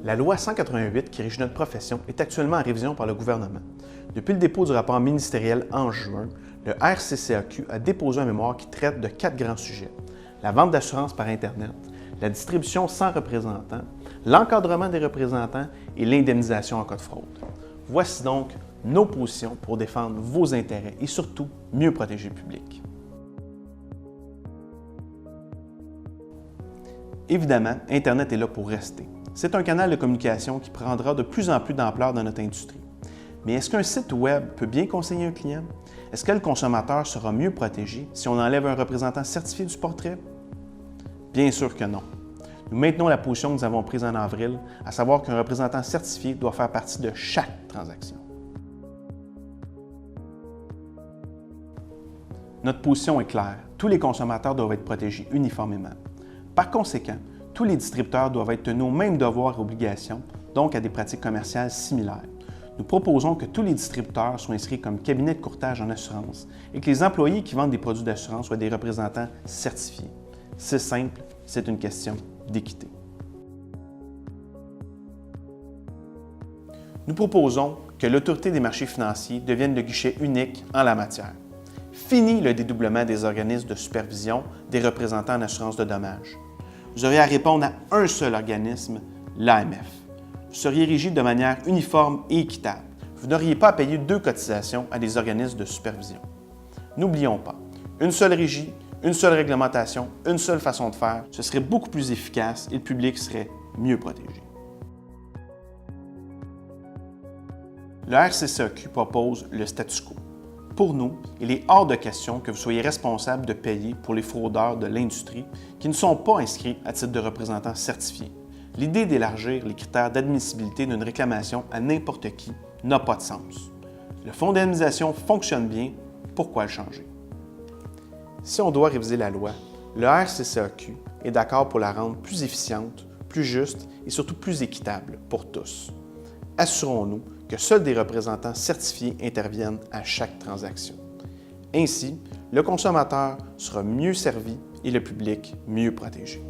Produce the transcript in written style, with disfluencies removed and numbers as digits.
La loi 188 qui régit notre profession est actuellement en révision par le gouvernement. Depuis le dépôt du rapport ministériel en juin, le RCCAQ a déposé un mémoire qui traite de 4 grands sujets: la vente d'assurance par Internet, la distribution sans représentant, l'encadrement des représentants et l'indemnisation en cas de fraude. Voici donc nos positions pour défendre vos intérêts et surtout mieux protéger le public. Évidemment, Internet est là pour rester. C'est un canal de communication qui prendra de plus en plus d'ampleur dans notre industrie. Mais est-ce qu'un site Web peut bien conseiller un client? Est-ce que le consommateur sera mieux protégé si on enlève un représentant certifié du portrait? Bien sûr que non. Nous maintenons la position que nous avons prise en avril, à savoir qu'un représentant certifié doit faire partie de chaque transaction. Notre position est claire. Tous les consommateurs doivent être protégés uniformément. Par conséquent, tous les distributeurs doivent être tenus aux mêmes devoirs et obligations, donc à des pratiques commerciales similaires. Nous proposons que tous les distributeurs soient inscrits comme cabinet de courtage en assurance et que les employés qui vendent des produits d'assurance soient des représentants certifiés. C'est simple, c'est une question d'équité. Nous proposons que l'Autorité des marchés financiers devienne le guichet unique en la matière. Fini le dédoublement des organismes de supervision des représentants en assurance de dommages. Vous auriez à répondre à un seul organisme, l'AMF. Vous seriez régi de manière uniforme et équitable. Vous n'auriez pas à payer 2 cotisations à des organismes de supervision. N'oublions pas, une seule régie, une seule réglementation, une seule façon de faire, ce serait beaucoup plus efficace et le public serait mieux protégé. Le RCCAQ propose le statu quo. Pour nous, il est hors de question que vous soyez responsable de payer pour les fraudeurs de l'industrie qui ne sont pas inscrits à titre de représentants certifiés. L'idée d'élargir les critères d'admissibilité d'une réclamation à n'importe qui n'a pas de sens. Le fonds d'indemnisation fonctionne bien, pourquoi le changer? Si on doit réviser la loi, le RCCAQ est d'accord pour la rendre plus efficiente, plus juste et surtout plus équitable pour tous. Assurons-nous que seuls des représentants certifiés interviennent à chaque transaction. Ainsi, le consommateur sera mieux servi et le public mieux protégé.